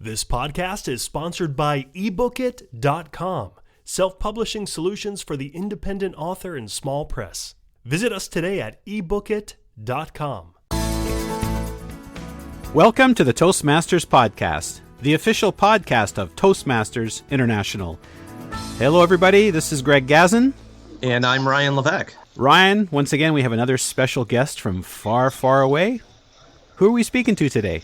This podcast is sponsored by ebookit.com, self-publishing solutions for the independent author and small press. Visit us today at ebookit.com. Welcome to the Toastmasters podcast, the official podcast of Toastmasters International. Hello, everybody. This is Greg Gazin. And I'm Ryan Levesque. Ryan, once again, we have another special guest from far, far away. Who are we speaking to today?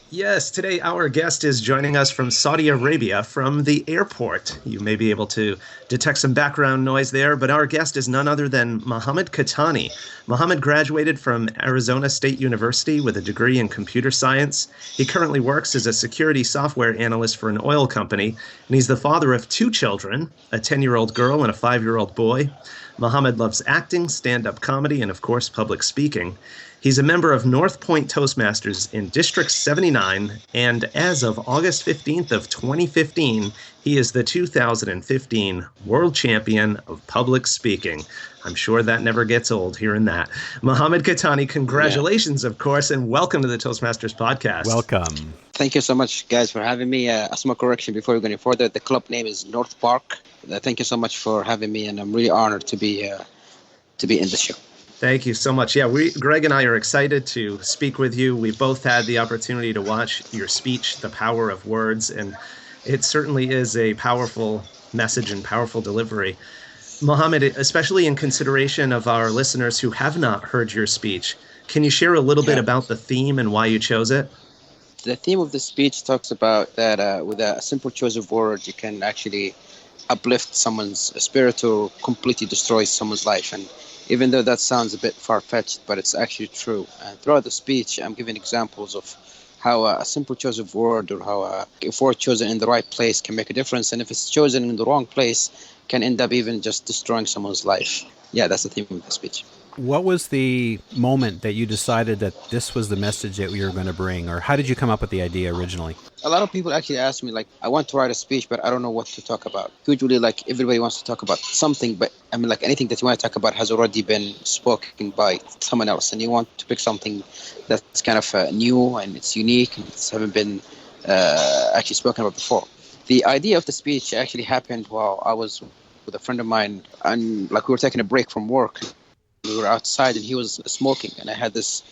Yes, today our guest is joining us from Saudi Arabia from the airport. You may be able to detect some background noise there, but our guest is none other than Mohammed Qahtani. Mohammed graduated from Arizona State University with a degree in computer science. He currently works as a security software analyst for an oil company, and he's the father of two children, a 10-year-old girl and a 5-year-old boy. Mohammed loves acting, stand-up comedy, and of course, public speaking. He's a member of North Point Toastmasters in District 79, and as of August 15th of 2015, he is the 2015 World Champion of Public Speaking. I'm sure that never gets old hearing that. Mohammed Qahtani, congratulations, of course, and welcome to the Toastmasters podcast. Welcome. Thank you so much, guys, for having me. A small correction before we go any further. The club name is North Park. Thank you so much for having me, and I'm really honored to be in the show. Thank you so much. Yeah, Greg and I are excited to speak with you. We've both had the opportunity to watch your speech, The Power of Words, and it certainly is a powerful message and powerful delivery. Mohammed, especially in consideration of our listeners who have not heard your speech, can you share a little bit about the theme and why you chose it? The theme of the speech talks about that with a simple choice of words, you can actually uplift someone's spirit or completely destroy someone's life. And even though that sounds a bit far-fetched, but it's actually true. And throughout the speech, I'm giving examples of how a simple choice of word or how if word chosen in the right place can make a difference. And if it's chosen in the wrong place, can end up even just destroying someone's life. Yeah, that's the theme of the speech. What was the moment that you decided that this was the message that you were going to bring, or how did you come up with the idea originally? A lot of people actually ask me, I want to write a speech, but I don't know what to talk about. Usually, everybody wants to talk about something, but anything that you want to talk about has already been spoken by someone else, and you want to pick something that's kind of new and it's unique and it's haven't been actually spoken about before. The idea of the speech actually happened while I was with a friend of mine, and we were taking a break from work. We were outside and he was smoking, and I had this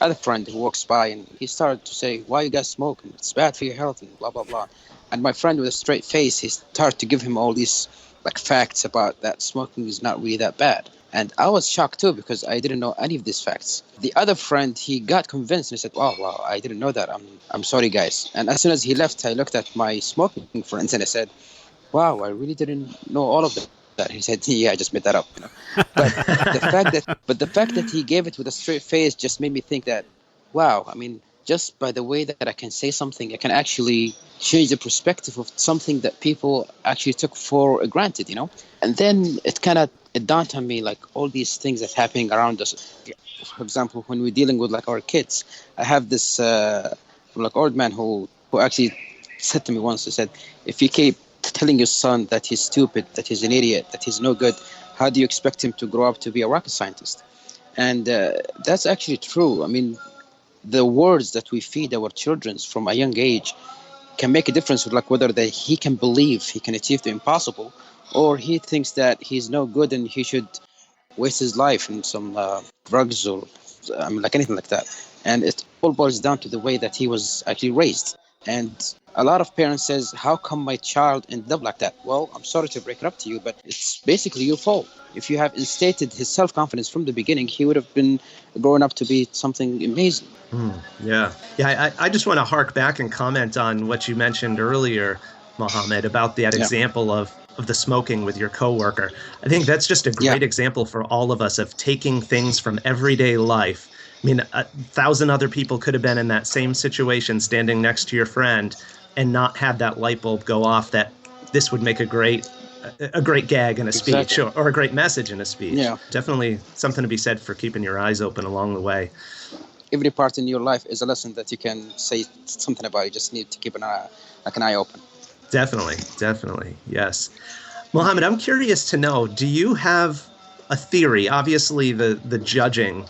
other friend who walks by and he started to say, "Why you guys smoking? It's bad for your health," and blah, blah, blah. And my friend with a straight face, he started to give him all these facts about that smoking is not really that bad. And I was shocked too because I didn't know any of these facts. The other friend, he got convinced and he said, wow, I didn't know that. I'm sorry, guys. And as soon as he left, I looked at my smoking friends and I said, wow, I really didn't know all of that. He said, yeah, I just made that up. But the fact that he gave it with a straight face just made me think that, wow, just by the way that I can say something, I can actually change the perspective of something that people actually took for granted, And then it dawned on me, all these things that's happening around us. For example, when we're dealing with our kids, I have this old man who actually said to me once, he said, if you keep telling your son that he's stupid, that he's an idiot, that he's no good, how do you expect him to grow up to be a rocket scientist? And that's actually true. The words that we feed our children from a young age can make a difference with whether he can believe he can achieve the impossible, or he thinks that he's no good and he should waste his life in some drugs or anything like that. And it all boils down to the way that he was actually raised. And a lot of parents says, how come my child ended up like that? Well, I'm sorry to break it up to you, but it's basically your fault. If you have instated his self-confidence from the beginning, he would have been growing up to be something amazing. Yeah. I just want to hark back and comment on what you mentioned earlier, Mohammed, about that example of the smoking with your coworker. I think that's just a great example for all of us of taking things from everyday life. 1,000 other people could have been in that same situation standing next to your friend and not had that light bulb go off that this would make a great gag in a speech or a great message in a speech. Yeah. Definitely something to be said for keeping your eyes open along the way. Every part in your life is a lesson that you can say something about. You just need to keep an eye open. Definitely. Yes. Mohammed, I'm curious to know, do you have a theory? Obviously, the judging,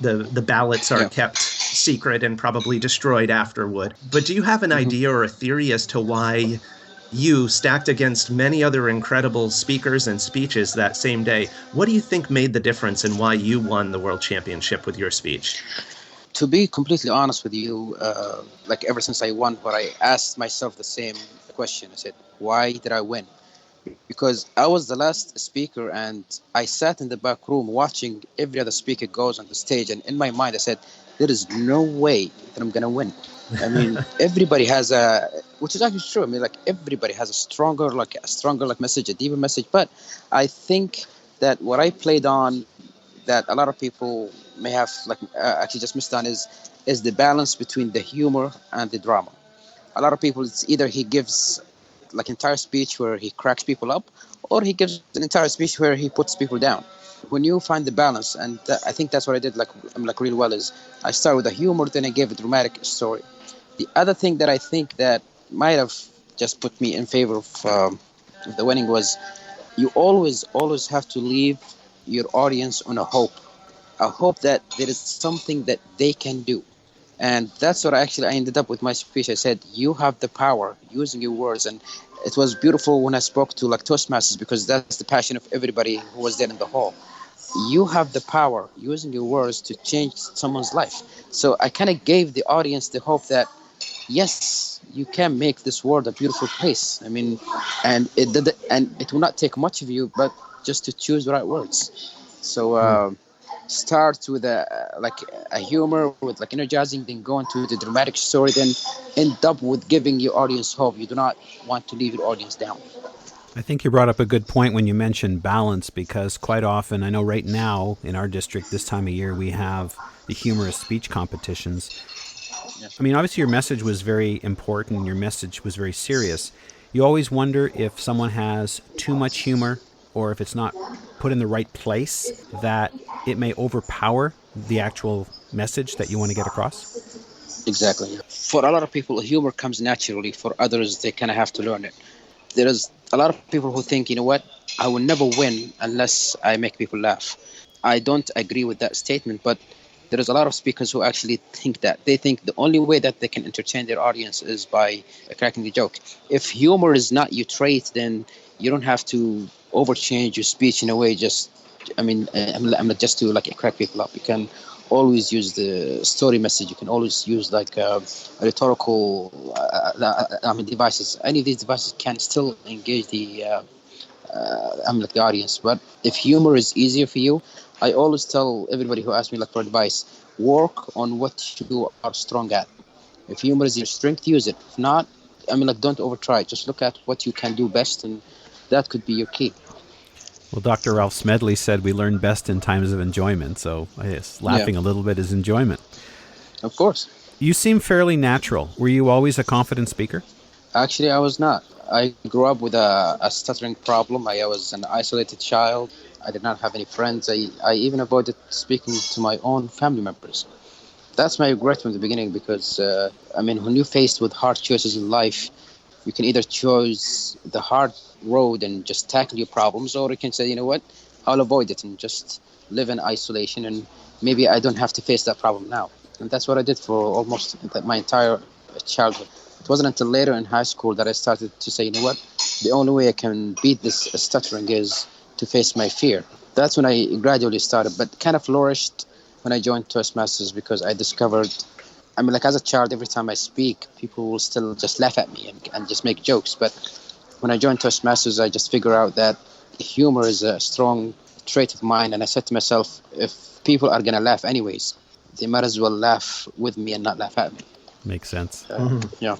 the ballots are kept secret and probably destroyed afterward. But do you have an idea or a theory as to why you, stacked against many other incredible speakers and speeches that same day, what do you think made the difference and why you won the World Championship with your speech? To be completely honest with you, like ever since I won, but I asked myself the same question. I said, why did I win? Because I was the last speaker and I sat in the back room watching every other speaker goes on the stage. And in my mind, I said, there is no way that I'm going to win. I mean, everybody has which is actually true. I mean, like everybody has a stronger message, a deeper message. But I think that what I played on that a lot of people may have actually just missed on is the balance between the humor and the drama. A lot of people, it's either he gives like entire speech where he cracks people up, or he gives an entire speech where he puts people down. When you find the balance, and I think that's what I did real well, is I started with the humor, then I gave a dramatic story. The other thing that I think that might have just put me in favor of the winning was you always have to leave your audience on a hope that there is something that they can do. And that's what I ended up with my speech. I said, you have the power using your words. And it was beautiful when I spoke to Toastmasters, because that's the passion of everybody who was there in the hall. You have the power using your words to change someone's life. So I kind of gave the audience the hope that, yes, you can make this world a beautiful place. I mean, and it will not take much of you, but just to choose the right words. So start with a humor, with energizing, then go into the dramatic story, then end up with giving your audience hope. You do not want to leave your audience down. I think you brought up a good point when you mentioned balance, because quite often, I know right now in our district this time of year, we have the humorous speech competitions. Yes. I mean, obviously your message was very important. Your message was very serious. You always wonder if someone has too much humor, or if it's not put in the right place, that it may overpower the actual message that you want to get across? Exactly. For a lot of people, humor comes naturally. For others, they kind of have to learn it. There is a lot of people who think, you know what, I will never win unless I make people laugh. I don't agree with that statement, but there is a lot of speakers who actually think that. They think the only way that they can entertain their audience is by cracking the joke. If humor is not your trait, then you don't have to overchange your speech in a way I'm not just to crack people up. You can always use the story message. You can always use a rhetorical devices. Any of these devices can still engage the audience. But if humor is easier for you, I always tell everybody who asks me for advice, work on what you are strong at. If humor is your strength, use it. If not, don't overtry. Just look at what you can do best, and that could be your key. Well, Dr. Ralph Smedley said we learn best in times of enjoyment, so I guess laughing a little bit is enjoyment. Of course. You seem fairly natural. Were you always a confident speaker? Actually, I was not. I grew up with a stuttering problem. I was an isolated child. I did not have any friends. I even avoided speaking to my own family members. That's my regret from the beginning, because, when you're faced with hard choices in life, you can either choose the hard road and just tackle your problems, or you can say, you know what, I'll avoid it and just live in isolation, and maybe I don't have to face that problem now. And that's what I did for almost my entire childhood. It wasn't until later in high school that I started to say, you know what, the only way I can beat this stuttering is to face my fear. That's when I gradually started, but kind of flourished when I joined Toastmasters, because I discovered, as a child, every time I speak, people will still just laugh at me and just make jokes. But when I joined Toastmasters, I just figured out that humor is a strong trait of mine. And I said to myself, if people are going to laugh anyways, they might as well laugh with me and not laugh at me. Makes sense. Yeah.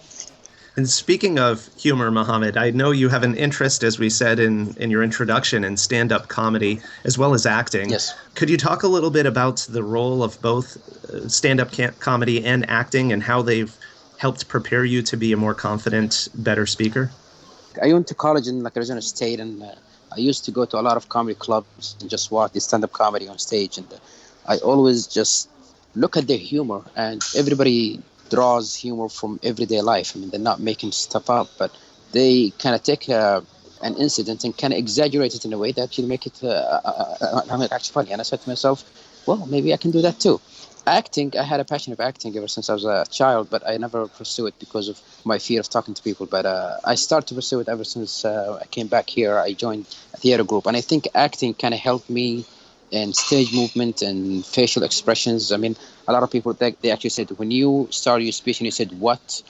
And speaking of humor, Mohammed, I know you have an interest, as we said in your introduction, in stand-up comedy as well as acting. Yes. Could you talk a little bit about the role of both stand-up comedy and acting, and how they've helped prepare you to be a more confident, better speaker? I went to college in Arizona State, and I used to go to a lot of comedy clubs and just watch the stand-up comedy on stage. And I always just look at their humor, and everybody draws humor from everyday life. They're not making stuff up, but they kind of take an incident and kind of exaggerate it in a way that you make it actually funny. And I said to myself, well, maybe I can do that too. Acting, I had a passion of acting ever since I was a child, but I never pursued it because of my fear of talking to people. But I started to pursue it ever since I came back here. I joined a theater group, and I think acting kind of helped me in stage movement and facial expressions. I mean, a lot of people, they actually said, when you started your speech and you said, "what?"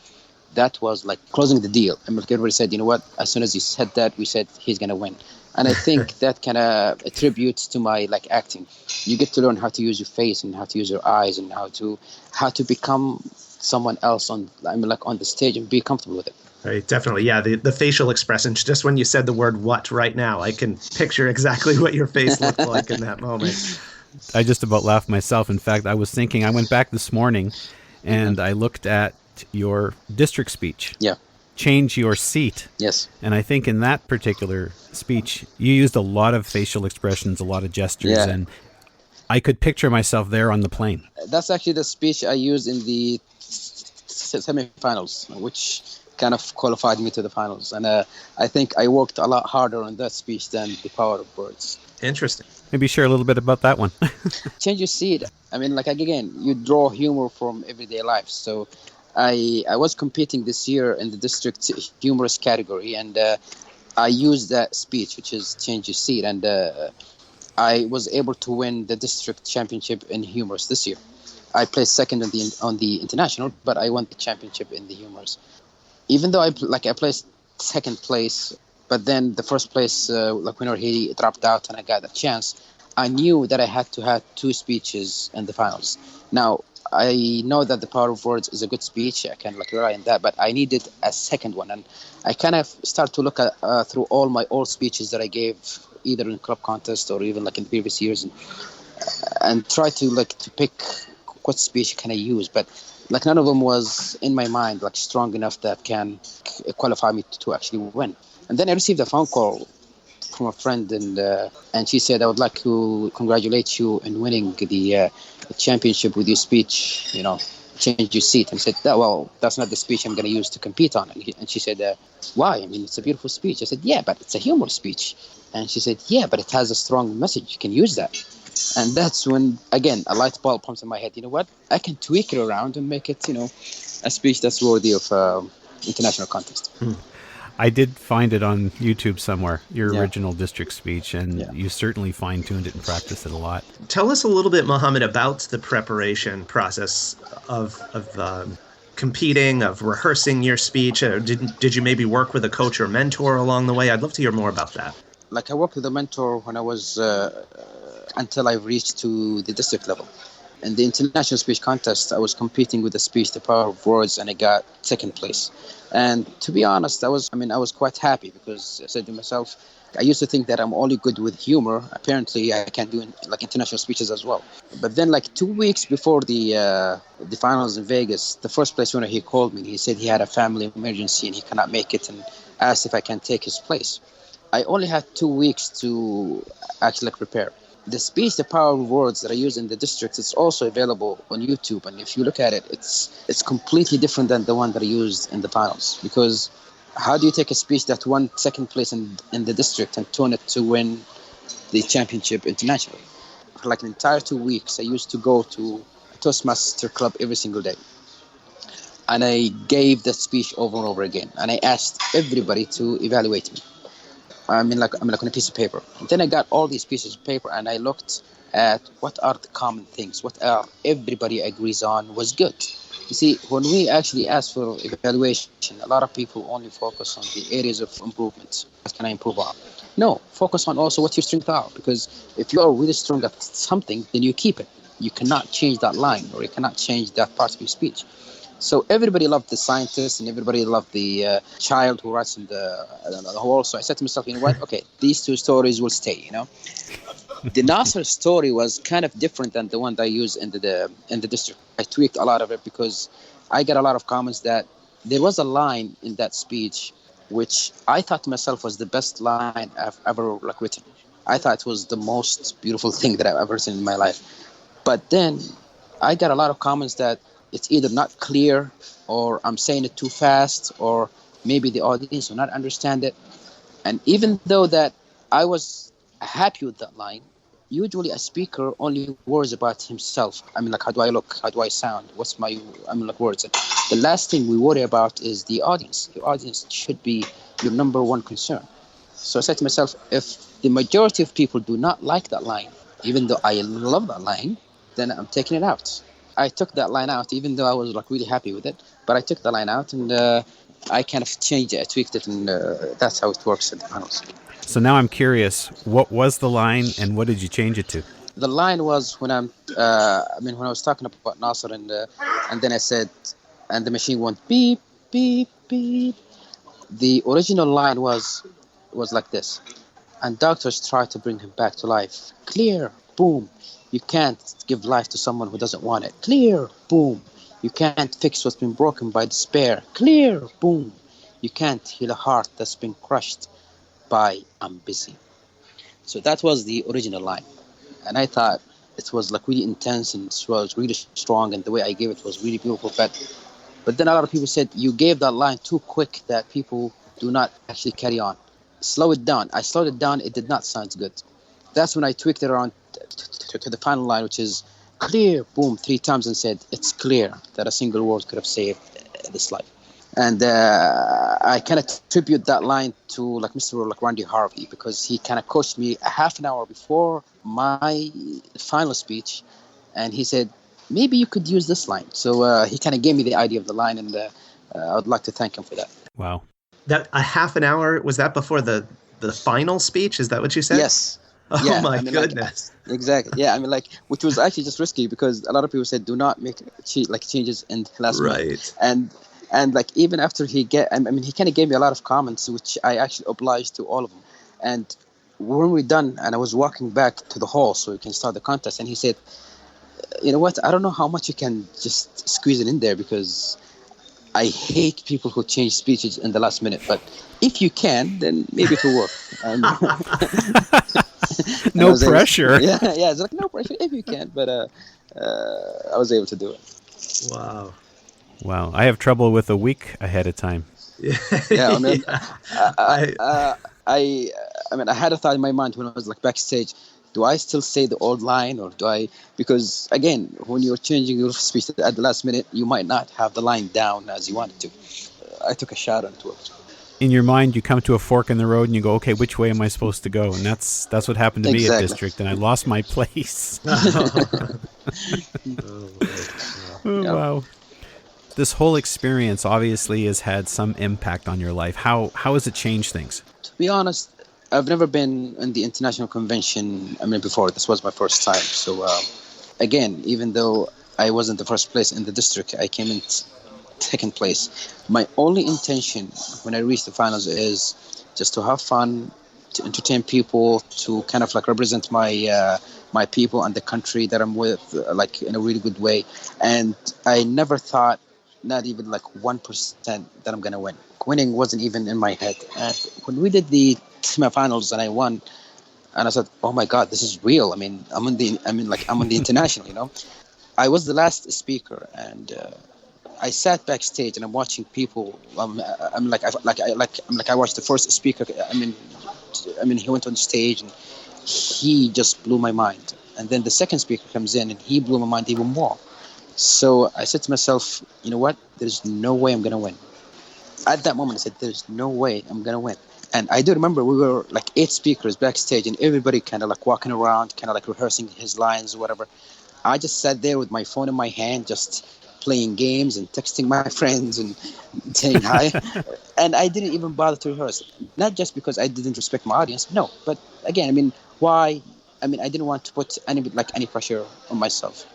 that was like closing the deal. I mean, like everybody said, you know what, as soon as you said that, we said he's going to win. And I think that kind of attributes to my like acting. You get to learn how to use your face and how to use your eyes and how to become someone else on the stage and be comfortable with it. Right, definitely. Yeah, the facial expressions. Just when you said the word "what" right now, I can picture exactly what your face looked like in that moment. I just about laughed myself. In fact, I was thinking, I went back this morning and I looked at your district speech. Yeah. Change your seat. Yes. And I think in that particular speech, you used a lot of facial expressions, a lot of gestures, and I could picture myself there on the plane. That's actually the speech I used in the semifinals, which kind of qualified me to the finals. And I think I worked a lot harder on that speech than the power of words. Interesting. Maybe share a little bit about that one. Change your seat. I mean, like, again, you draw humor from everyday life. So I was competing this year in the district humorous category, and I used that speech, which is change your seat, and I was able to win the district championship in humorous this year. I placed second on the international, but I won the championship in the humorous. Even though I placed second place, but then the first place winner, he dropped out, and I got a chance. I knew that I had to have two speeches in the finals. Now, I know that the power of words is a good speech. I can rely on that, but I needed a second one. And I kind of start to look at through all my old speeches that I gave, either in club contest or even in the previous years, and try to pick what speech can I use. But none of them was in my mind strong enough that can qualify me to actually win. And then I received a phone call from a friend, and she said, "I would like to congratulate you in winning the championship with your speech, change your seat." And I said, "Well, that's not the speech I'm going to use to compete on." And she said, "Why? I mean, it's a beautiful speech." I said, "Yeah, but it's a humor speech." And she said, "Yeah, but it has a strong message. You can use that." And that's when, again, a light bulb comes in my head. You know what? I can tweak it around and make it, a speech that's worthy of international contest. I did find it on YouTube somewhere, your original district speech, and you certainly fine-tuned it and practiced it a lot. Tell us a little bit, Mohammed, about the preparation process of competing, of rehearsing your speech. Did you maybe work with a coach or mentor along the way? I'd love to hear more about that. I worked with a mentor when I was until I reached to the district level. In the international speech contest, I was competing with the speech, The Power of Words, and I got second place. And to be honest, I was quite happy, because I said to myself, I used to think that I'm only good with humor. Apparently, I can do international speeches as well. But then 2 weeks before the finals in Vegas, the first place winner, he called me and he said he had a family emergency and he cannot make it, and asked if I can take his place. I only had 2 weeks to actually prepare. The speech, The Power of Words, that I use in the district, it's also available on YouTube. And if you look at it, it's completely different than the one that I used in the finals. Because how do you take a speech that won second place in the district and turn it to win the championship internationally? For an entire 2 weeks, I used to go to a Toastmasters club every single day. And I gave that speech over and over again. And I asked everybody to evaluate me. I'm on a piece of paper. And then I got all these pieces of paper and I looked at what are the common things, what everybody agrees on was good. You see, when we actually ask for evaluation, a lot of people only focus on the areas of improvement. What can I improve on? No, focus on also what your strengths are, because if you are really strong at something, then you keep it. You cannot change that line, or you cannot change that part of your speech. So everybody loved the scientist and everybody loved the child who writes in the hole. So I said to myself, you know what? Okay, these two stories will stay, The Nasser story was kind of different than the one that I used in the district. I tweaked a lot of it because I got a lot of comments that there was a line in that speech which I thought to myself was the best line I've ever written. I thought it was the most beautiful thing that I've ever seen in my life. But then I got a lot of comments that it's either not clear, or I'm saying it too fast, or maybe the audience will not understand it. And even though that I was happy with that line, usually a speaker only worries about himself. I mean, like, how do I look? How do I sound? What's my, I mean, like, words? The last thing we worry about is the audience. Your audience should be your number one concern. So I said to myself, if the majority of people do not like that line, even though I love that line, then I'm taking it out. I took that line out, even though I was like really happy with it. But I took the line out, and I kind of changed it, I tweaked it, and that's how it works in the finals. So now I'm curious, what was the line and what did you change it to? The line was when when I was talking about Nasser, and then I said, and the machine went beep, beep, beep. The original line was like this. And doctors try to bring him back to life. Clear, boom. You can't give life to someone who doesn't want it. Clear, boom. You can't fix what's been broken by despair. Clear, boom. You can't heal a heart that's been crushed by I'm busy. So that was the original line. And I thought it was like really intense, and it was really strong, and the way I gave it was really beautiful. But then a lot of people said you gave that line too quick, that people do not actually carry on. Slow it down. I slowed it down. It did not sound good. That's when I tweaked it around to the final line, which is clear, boom, 3 times, and said it's clear that a single word could have saved this life. And I kind of tribute that line to like Mr. like Randy Harvey, because he kind of coached me a half an hour before my final speech, and he said, maybe you could use this line. So he kind of gave me the idea of the line, and I would like to thank him for that. Wow. That a half an hour, was that before the final speech? Is that what you said? Yes. Oh yeah, my goodness. Like, exactly. Yeah, I mean, like, which was actually just risky, because a lot of people said do not make changes in the last minute. And like, even after he kind of gave me a lot of comments, which I actually obliged to all of them. And when we're done, and I was walking back to the hall so we can start the contest, and he said, you know what, I don't know how much you can just squeeze it in there, because I hate people who change speeches in the last minute, but if you can, then maybe it will work. No pressure. It's like no pressure if you can, but I was able to do it. Wow. I have trouble with a week ahead of time. Yeah, I mean, I had a thought in my mind when I was like backstage. Do I still say the old line, or do I? Because again, when you're changing your speech at the last minute, you might not have the line down as you wanted to. I took a shot onto it. In your mind, you come to a fork in the road and you go, okay, which way am I supposed to go? And that's what happened to me at District, and I lost my place. Wow. This whole experience obviously has had some impact on your life. How has it changed things? To be honest, I've never been in the international convention. Before. This was my first time. So, again, even though I wasn't the first place in the district, I came in second place. My only intention when I reached the finals is just to have fun, to entertain people, to kind of like represent my my people and the country that I'm with, like in a really good way. And I never thought, not even like 1%, that I'm gonna win. Winning wasn't even in my head. And when we did the semifinals and I won, and I said, "Oh my God, this is real." I'm on the international. You know, I was the last speaker, and I sat backstage and I'm watching people. I watched the first speaker. He went on stage and he just blew my mind. And then the second speaker comes in and he blew my mind even more. So I said to myself, you know what? There's no way I'm gonna win. At that moment, I said, "There's no way I'm gonna win." And I do remember we were like 8 speakers backstage, and everybody kind of like walking around, kind of like rehearsing his lines or whatever. I just sat there with my phone in my hand, just playing games and texting my friends and saying hi. And I didn't even bother to rehearse. Not just because I didn't respect my audience, no. But again, why? I didn't want to put any pressure on myself.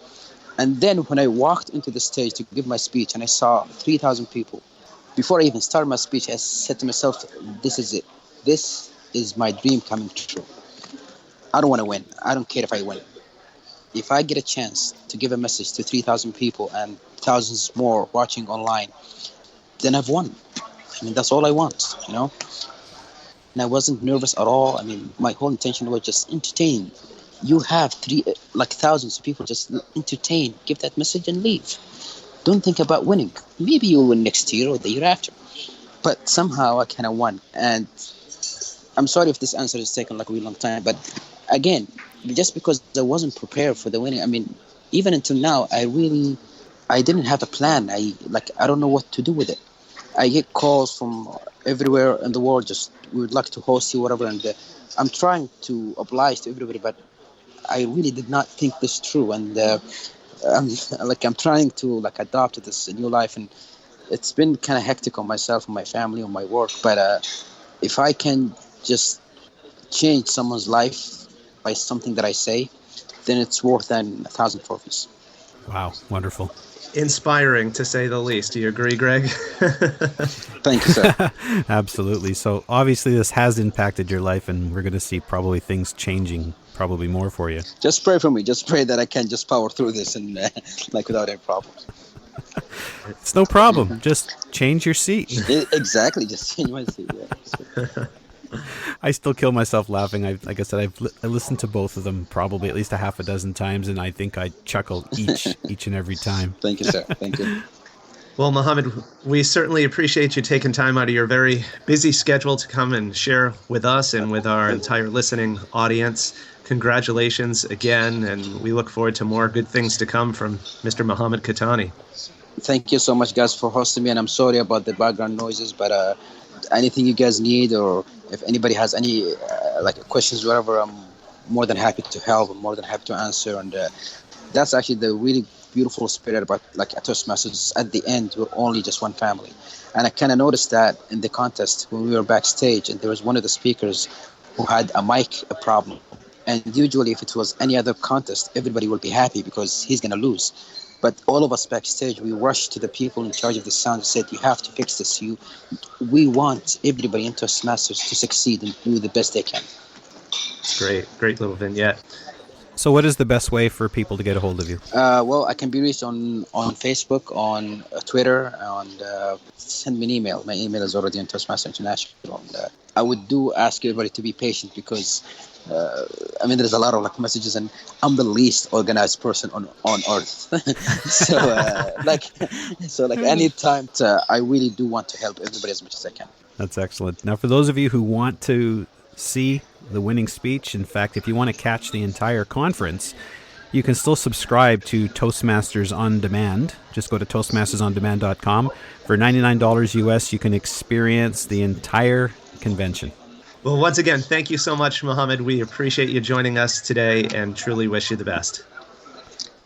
And then when I walked into the stage to give my speech and I saw 3,000 people, before I even started my speech, I said to myself, this is it. This is my dream coming true. I don't want to win. I don't care if I win. If I get a chance to give a message to 3,000 people and thousands more watching online, then I've won. That's all I want, you know? And I wasn't nervous at all. My whole intention was just entertain. You have thousands of people, just entertain, give that message and leave. Don't think about winning. Maybe you'll win next year or the year after. But somehow I kind of won. And I'm sorry if this answer has taken like a really long time. But again, just because I wasn't prepared for the winning. I mean, even until now, I didn't have a plan. I don't know what to do with it. I get calls from everywhere in the world, just we would like to host you, whatever. And I'm trying to oblige to everybody, but I really did not think this through. And I'm trying to adopt this new life, and it's been kind of hectic on myself, on my family, on my work. But if I can just change someone's life by something that I say, then it's worth than 1,000 trophies. Wow, wonderful. Inspiring, to say the least. Do you agree, Greg? Thank you, sir. Absolutely. So obviously this has impacted your life, and we're going to see probably things changing probably more for you. Just pray for me. Just pray that I can just power through this and without any problems. It's no problem. Just change your seat. Exactly. Just change my seat. Yeah. I still kill myself laughing. Like I said, I listened to both of them probably at least a half a dozen times, and I think I chuckle each and every time. Thank you, sir. Thank you. Well, Mohammed, we certainly appreciate you taking time out of your very busy schedule to come and share with us and with our entire listening audience. Congratulations again, and we look forward to more good things to come from Mr. Mohammed Qahtani. Thank you so much, guys, for hosting me, and I'm sorry about the background noises, but anything you guys need, or if anybody has any questions, whatever, I'm more than happy to help. I'm more than happy to answer, and that's actually the really beautiful spirit about at Toastmasters. At the end, we're only just one family, and I kind of noticed that in the contest when we were backstage, and there was one of the speakers who had a mic problem, and usually if it was any other contest, everybody will be happy because he's gonna lose. But all of us backstage, we rushed to the people in charge of the sound and said, you have to fix this. We want everybody in Toastmasters to succeed and do the best they can. Great little vignette. So what is the best way for people to get a hold of you? Well, I can be reached on Facebook, on Twitter, and send me an email. My email is already on Toastmasters International. And, I would ask everybody to be patient because there's a lot of messages, and I'm the least organized person on earth. so anytime, I really do want to help everybody as much as I can. That's excellent. Now, for those of you who want to see the winning speech, in fact, if you want to catch the entire conference, you can still subscribe to Toastmasters On Demand. Just go to toastmastersondemand.com. For $99 US, you can experience the entire convention. Well, once again, thank you so much, Mohammed. We appreciate you joining us today and truly wish you the best.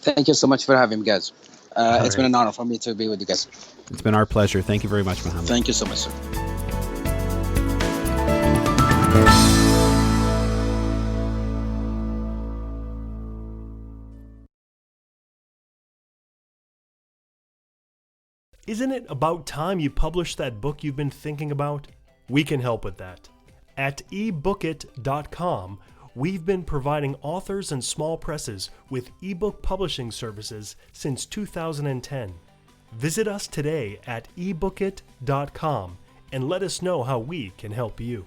Thank you so much for having me, guys. It's been an honor for me to be with you guys. It's been our pleasure. Thank you very much, Mohammed. Thank you so much, sir. Isn't it about time you published that book you've been thinking about? We can help with that. At ebookit.com, we've been providing authors and small presses with ebook publishing services since 2010. Visit us today at ebookit.com and let us know how we can help you.